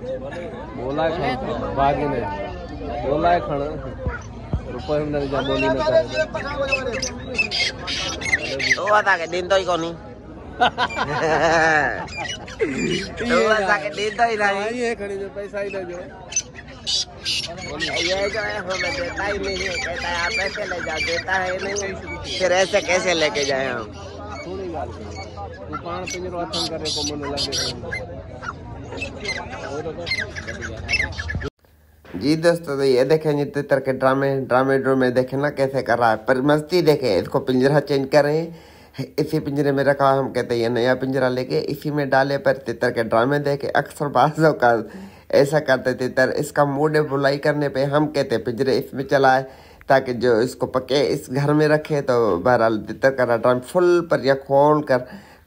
बोला बागी ने बोला है खण रुपये हमने जा बोली न करे तो आता के दिन तो ही कोनी तो आता के दिन तो ही नहीं ये खड़ी जो पैसा ही ले जो ये जो है हमें देता ही नहीं है, कहता है आप ऐसे ले जाओ, देता है नहीं, फिर ऐसे कैसे लेके जाए हम। थोड़ी गाल तू पान पिंजरो अथन करे को मन लगे जी दोस्तों, तो ये देखें जितने तरह के ड्रामे देखे ना कैसे कर रहा है, पर मस्ती देखे। इसको पिंजरा चेंज करें, इसी पिंजरे में रखा, हम कहते हैं ये नया पिंजरा लेके इसी में डाले, पर तितर के ड्रामे देखे अक्सर बाजों का ऐसा करते तितर। इसका मूड है बुलाई करने पे, हम कहते हैं पिंजरे इसमें चलाए ताकि जो इसको पके इस घर में रखे। तो बहरहाल तितर का ड्राम फुल पर या खोल कर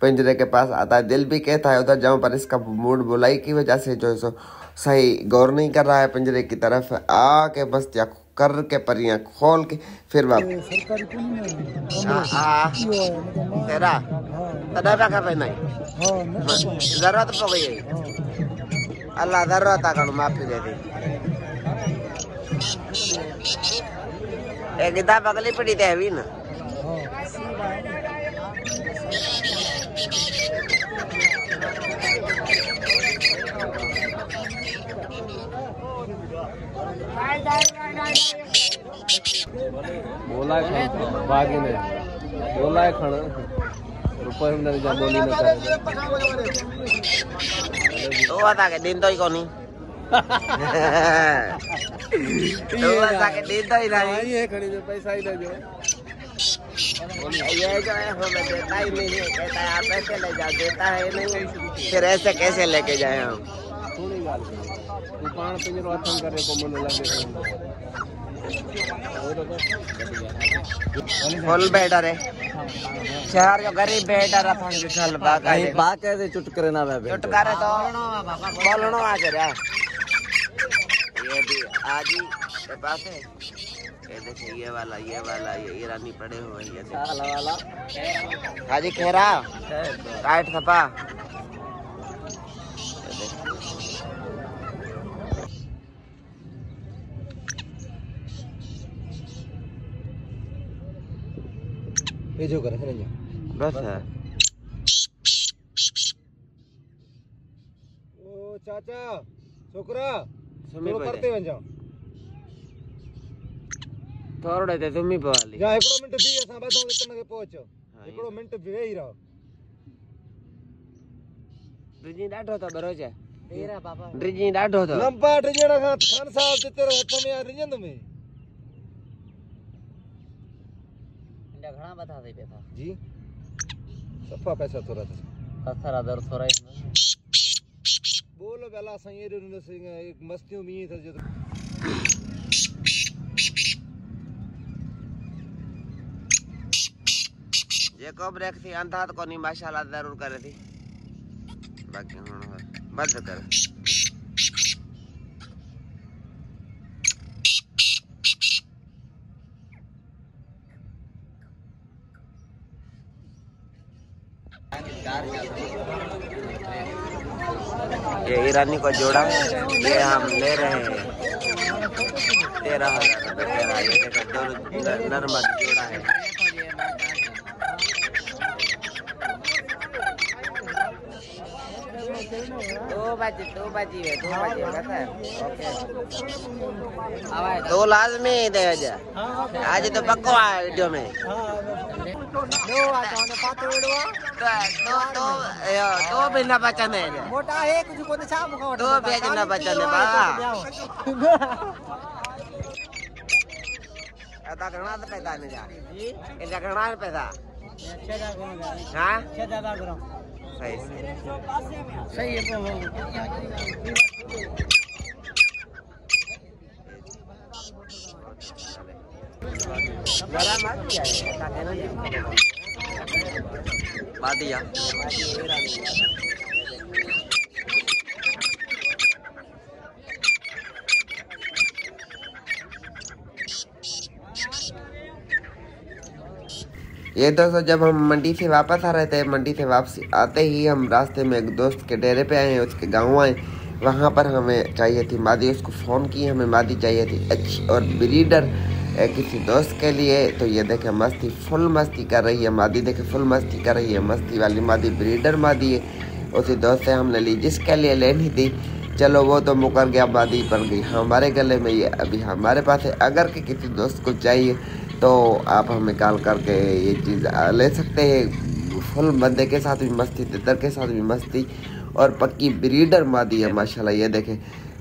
पिंजरे के पास आता है। दिल भी कहता है उधर जाऊं, पर इसका मूड बुलाई की वजह से जो सो सही गौर नहीं कर रहा है पिंजरे की तरफ आके, बस या कर के परियां खोल के फिर वापस तेरा तदा का पे नहीं जरूरत पड़ गई, अल्लाह जरूरत आ माफी दे दे। एक किताब अगली पड़ी थे अभी ना बोला है बागी ने बोला है खण रुपये हमने जा बोली न करे तो आता के दिन तो ही कोनी तो आता के दिन तो ही नहीं ये खड़ी जो पैसा ही ले जो ये जो है हमें देता ही नहीं है, कहता है आप ऐसे ले जाओ, देता है नहीं, फिर ऐसे कैसे लेके जाए हम। थोड़ी गाल तू पान पिंजरो अथन करे को मन लगे फुल बेटर है शहर जो गरीब बेटर अपन जो चल बाके से चुटकरे ना वे चुटकारे तो बोलनो आ जरा। ये भी आज ही के पास है, ये देखिए ये वाला ये ईरानी पड़े हुए हैं, ये वाला हाजी खेरा काट थपा ये जो करे बस है। ओ चाचा छोकरा थोड़ो करते वन जाओ थोड़े ते तुम ही पवाली जा एकड़ो मिनट भी असा बस इतने के पहुंचो एकड़ो मिनट भी वेही रहो ड्रिजी डाढो तो बरोज है तेरा बाबा ड्रिजी डाढो तो लंपा ड्रिजणा खान साहब ते तेरे हथ में यार रिजंद में घणा बता दे पैसा जी सफा पैसा थोड़ा था असरा दर थोड़ा बोलो बेला सही रे सिंह एक मस्तियों में था जो ये को ब्रेक थी अंधा तो कोनी माशाल्लाह जरूर करे थी बाकी हुन बंद कर ये ईरानी को जोड़ा ये हम ले रहे हैं 13,000 रुपये। ये नरमद जोड़ा है। दो बाजी है पता है ओके तो लाजमी दे आज तो पक्को है वीडियो में दो बिना बचन है मोटा है कुछ को छा मुखा दो बेजना बचन है बा आता करना तो पैदा नहीं जा जी इधर करना है पैसा 6 हां 6 ग्राम सही है जरा मत जाए ऐसा कहना नहीं बादिया ये दोस्तों जब हम मंडी से वापस आ रहे थे, मंडी से वापस आते ही हम रास्ते में एक दोस्त के डेरे पे आए हैं, उसके गाँव आए। वहाँ पर हमें चाहिए थी मादी, उसको फ़ोन की, हमें मादी चाहिए थी अच्छी और ब्रीडर किसी दोस्त के लिए। तो ये देखे मस्ती, फुल मस्ती कर रही है मादी, देखे फुल मस्ती कर रही है, मस्ती वाली मादी, ब्रीडर मादी है। उसी दोस्त से हमने ली जिसके लिए लेनी थी। चलो वो तो मुकर गया, मादी पड़ गई हमारे गले में, ये अभी हमारे पास है। अगर कि किसी दोस्त को चाहिए तो आप हमें कॉल करके ये चीज़ ले सकते हैं। फुल बंदे के साथ भी मस्ती, तितर के साथ भी मस्ती और पक्की ब्रीडर मादी है माशाल्लाह। ये देखें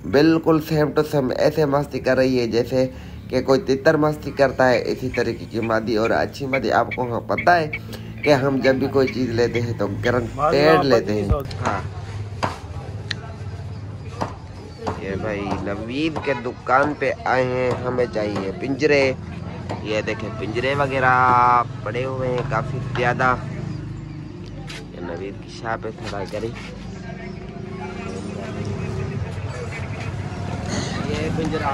बिल्कुल सेम टू सेम ऐसे मस्ती कर रही है जैसे कि कोई तितर मस्ती करता है, इसी तरीके की मादी और अच्छी मादी। आपको हाँ पता है कि हम जब भी कोई चीज़ लेते हैं तो गारंटेड लेते हैं। हाँ ये भाई नवीद के दुकान पे आए हैं, हमें चाहिए पिंजरे। ये देखें पिंजरे वगैरह पड़े हुए हैं काफ़ी ज़्यादा। ये नवीद की शॉप है, थोड़ा करी ये पिंजरा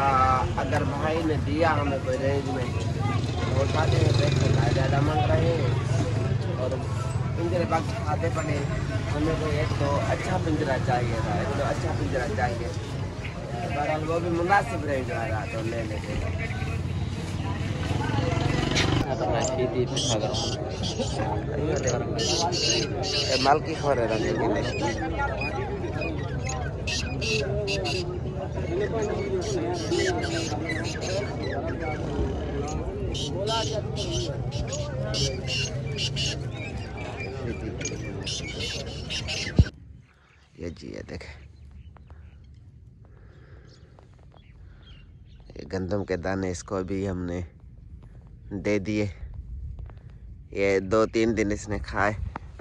अगर भाई ने दिया हमें कोई रेंज में तो उठाते हैं, पैसे ज़्यादा मांग रहे हैं और पिंजरे बाकी खाते पड़े। हमें कोई एक तो अच्छा पिंजरा चाहिए था, एक तो अच्छा पिंजरा चाहिए। बहरहाल वो भी मुनासिब रेंज आएगा तो ले लेते हैं। माल की खबर है ये जी ये देखे ये गंदम के दाने, इसको भी हमने दे दिए। ये 2-3 दिन इसने खाए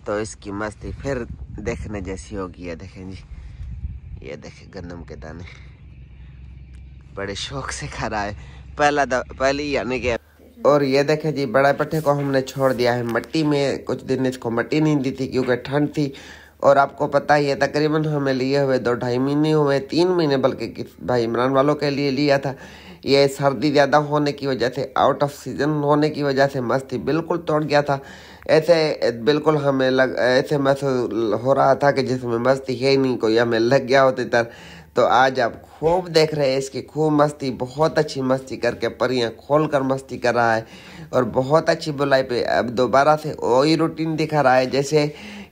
तो इसकी मस्ती फिर देखने जैसी होगी। ये देखें जी, ये देखें गंदम के दाने बड़े शौक से खा रहा है, पहली यानी कि। और ये देखें जी बड़ा पट्टे को हमने छोड़ दिया है मट्टी में। कुछ दिन इसको मट्टी नहीं दी थी क्योंकि ठंड थी और आपको पता ही है तकरीबन हमें लिए हुए 2-2.5 महीने हुए, 3 महीने बल्कि भाई इमरान वालों के लिए लिया था। ये सर्दी ज़्यादा होने की वजह से, आउट ऑफ सीजन होने की वजह से मस्ती बिल्कुल तोड़ गया था। ऐसे बिल्कुल हमें ऐसे महसूस हो रहा था कि जिसमें मस्ती है ही नहीं, कोई हमें लग गया होती तर। तो आज आप खूब देख रहे हैं इसकी खूब मस्ती, बहुत अच्छी मस्ती करके परियां खोल कर मस्ती कर रहा है और बहुत अच्छी बुलाई पे अब दोबारा से वही रूटीन दिखा रहा है जैसे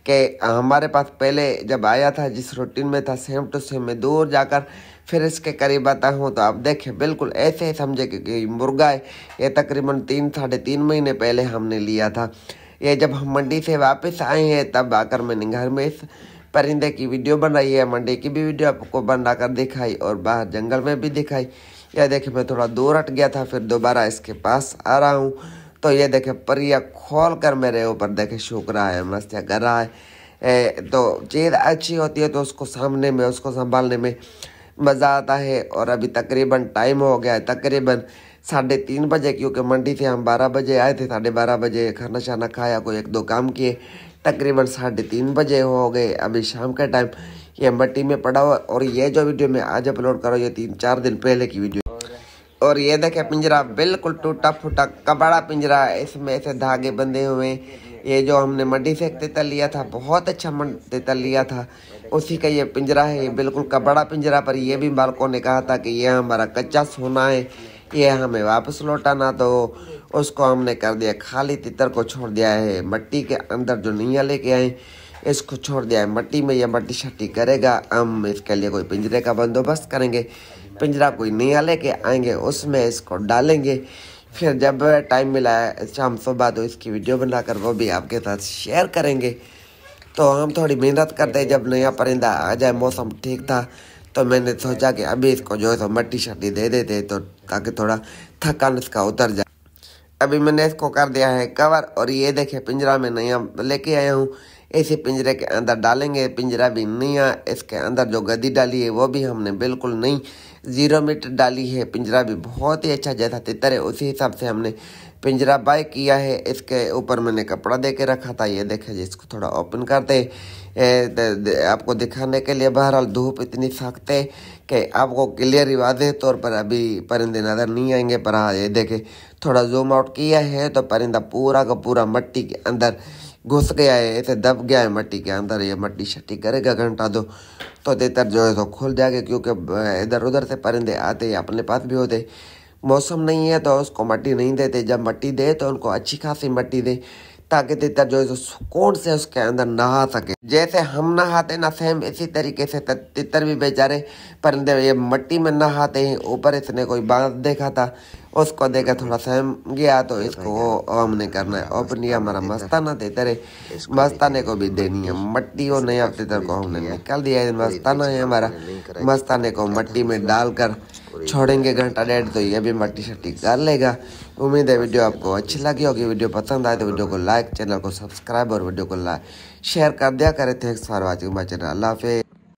कि हमारे पास पहले जब आया था, जिस रूटीन में था सेम टू सेम। में दूर जाकर फिर इसके करीब आता हूँ तो आप देखें बिल्कुल ऐसे ही समझे कि मुर्गा है। ये तकरीबन 3-3.5 महीने पहले हमने लिया था। ये जब हम मंडी से वापस आए हैं तब आकर मैंने घर में इस परिंदे की वीडियो बनाई है, मंडी की भी वीडियो आपको बना कर दिखाई और बाहर जंगल में भी दिखाई। यह देखे मैं थोड़ा दूर हट गया था, फिर दोबारा इसके पास आ रहा हूँ तो ये देखे परिया खोल कर मेरे ऊपर देखे सूख रहा है, मस्तियाँ कर रहा है। तो चीज़ अच्छी होती है तो उसको सामने में, उसको संभालने में मज़ा आता है। और अभी तकरीबन टाइम हो गया है तकरीबन 3:30 बजे, क्योंकि मंडी से हम 12 बजे आए थे। 12:30 बजे खाना शाना खाया, कोई 1-2 काम किए, तकरीबन 3:30 बजे हो गए। अभी शाम के टाइम ये मट्टी में पड़ा हुआ। और ये जो वीडियो मैं आज अपलोड कर रहा हूँ ये 3-4 दिन पहले की वीडियो। और ये देखे पिंजरा बिल्कुल टूटा फूटा कबड़ा पिंजरा है, इसमें ऐसे धागे बंधे हुए। ये जो हमने मंडी से एक तितर लिया था, बहुत अच्छा तितर लिया था, उसी का ये पिंजरा है। ये बिल्कुल कबड़ा पिंजरा, पर ये भी मालकों ने कहा था कि ये हमारा कच्चा सोना है, ये हमें वापस लौटाना। तो उसको हमने कर दिया खाली, तितर को छोड़ दिया है मट्टी के अंदर। जो नैया लेके आए इसको छोड़ दिया है मट्टी में, यह मट्टी शट्टी करेगा। हम इसके लिए कोई पिंजरे का बंदोबस्त करेंगे, पिंजरा कोई नैया लेके आएंगे, उसमें इसको डालेंगे। फिर जब टाइम मिला है शाम सुबह तो इसकी वीडियो बनाकर वो भी आपके साथ शेयर करेंगे। तो हम थोड़ी मेहनत करते हैं, जब नया परिंदा आ जाए, मौसम ठीक था तो मैंने सोचा कि अभी इसको जो है तो मट्टी शट्टी दे देते तो ताकि थोड़ा थकान इसका उतर जाए। अभी मैंने इसको कर दिया है कवर। और ये देखे पिंजरा में नया लेके आया हूँ, इसी पिंजरे के अंदर डालेंगे। पिंजरा भी नया, इसके अंदर जो गद्दी डाली है वो भी हमने बिल्कुल नई 0 मीटर डाली है। पिंजरा भी बहुत ही अच्छा, जैसा तितर है उसी हिसाब से हमने पिंजरा बाय किया है। इसके ऊपर मैंने कपड़ा दे के रखा था। ये देखे जी, इसको थोड़ा ओपन करते आपको दिखाने के लिए। बहरहाल धूप इतनी सख्त है कि आपको क्लियर वाज़ेह तौर पर अभी परिंदे नज़र नहीं आएंगे। पर हाँ ये देखे थोड़ा जूम आउट किया है तो परिंदा पूरा का पूरा मट्टी के अंदर घुस गया है, ऐसे दब गया है मट्टी के अंदर। ये मट्टी शट्टी करेगा घंटा दो तो तितर जो है तो खुल जाएगा, क्योंकि इधर उधर से परिंदे आते अपने पास भी होते। मौसम नहीं है तो उसको मट्टी नहीं देते, जब मट्टी दे तो उनको अच्छी खासी मट्टी दे ताकि तितर जो है तो सुकून से उसके अंदर नहा सके। जैसे हम नहाते ना सेम इसी तरीके से तितर भी बेचारे परिंदे ये मट्टी में नहाते हैं। ऊपर इसने कोई बांध देखा था, उसको देखा थोड़ा सहम गया तो इसको हमने करना है। और ये हमारा मस्ताना तितर है, मस्ताने को भी देनी है मट्टी। और नया तितर को हमने निकाल दिया है, मस्ताना है हमारा। मस्ताने को मट्टी में डालकर छोड़ेंगे घंटा डेढ़ तो ये भी मट्टी शट्टी कर लेगा। उम्मीद है वीडियो आपको अच्छी लगी होगी। वीडियो पसंद आए तो वीडियो को लाइक, चैनल को सब्सक्राइब और वीडियो को शेयर कर दिया करे। Thanks for watching my channel. अल्लाह हाफिज़।